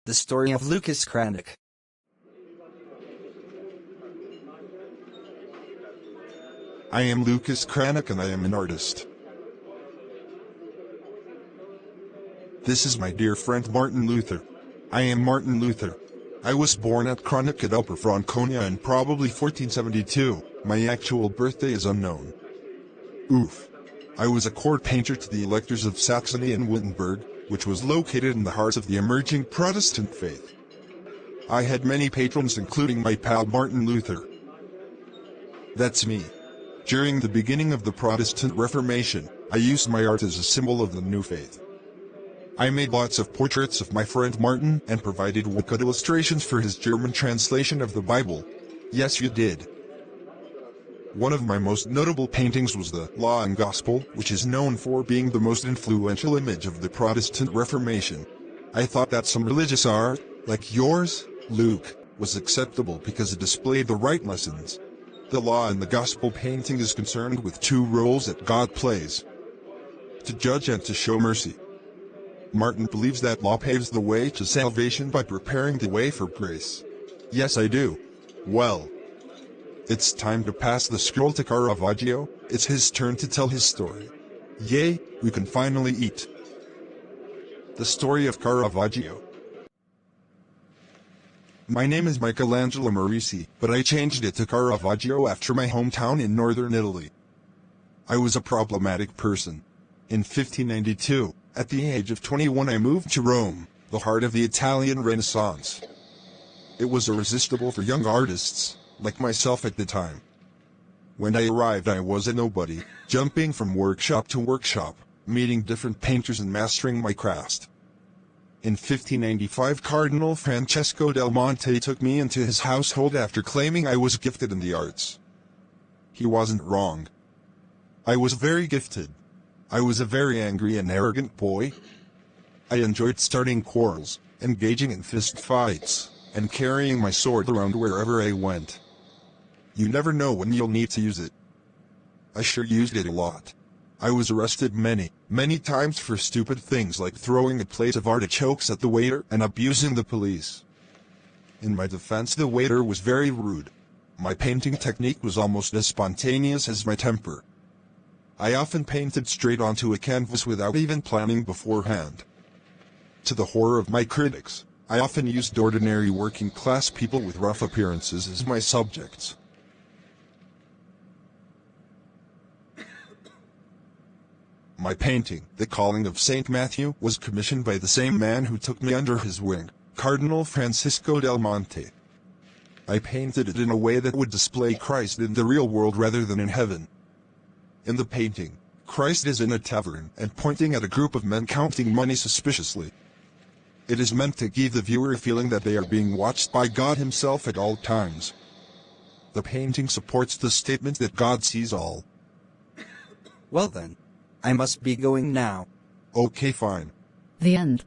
The story of Lucas Cranach. I am Lucas Cranach and I am an artist. This is my dear friend Martin Luther. I am Martin Luther. I was born at Cranach at Upper Franconia in probably 1472. My actual birthday is unknown. Oof. I was a court painter to the electors of Saxony and Wittenberg, which was located in the heart of the emerging Protestant faith. I had many patrons including my pal Martin Luther. That's me. During the beginning of the Protestant Reformation, I used my art as a symbol of the new faith. I made lots of portraits of my friend Martin and provided woodcut illustrations for his German translation of the Bible. Yes, you did. One of my most notable paintings was the Law and Gospel, which is known for being the most influential image of the Protestant Reformation. I thought that some religious art, like yours, Luke, was acceptable because it displayed the right lessons. The Law and the Gospel painting is concerned with two roles that God plays: to judge and to show mercy. Martin believes that law paves the way to salvation by preparing the way for grace. Yes, I do. Well, it's time to pass the scroll to Caravaggio. It's his turn to tell his story. Yay, we can finally eat. The story of Caravaggio. My name is Michelangelo Merisi, but I changed it to Caravaggio after my hometown in northern Italy. I was a problematic person. In 1592, at the age of 21 I moved to Rome, the heart of the Italian Renaissance. It was irresistible for young artists, like myself at the time. When I arrived I was a nobody, jumping from workshop to workshop, meeting different painters and mastering my craft. In 1595 Cardinal Francesco del Monte took me into his household after claiming I was gifted in the arts. He wasn't wrong. I was very gifted. I was a very angry and arrogant boy. I enjoyed starting quarrels, engaging in fist fights, and carrying my sword around wherever I went. You never know when you'll need to use it. I sure used it a lot. I was arrested many times for stupid things like throwing a plate of artichokes at the waiter and abusing the police. In my defense, the waiter was very rude. My painting technique was almost as spontaneous as my temper. I often painted straight onto a canvas without even planning beforehand. To the horror of my critics, I often used ordinary working-class people with rough appearances as my subjects. My painting, The Calling of Saint Matthew, was commissioned by the same man who took me under his wing, Cardinal Francisco del Monte. I painted it in a way that would display Christ in the real world rather than in heaven. In the painting, Christ is in a tavern and pointing at a group of men counting money suspiciously. It is meant to give the viewer a feeling that they are being watched by God himself at all times. The painting supports the statement that God sees all. Well then, I must be going now. Okay, fine. The end.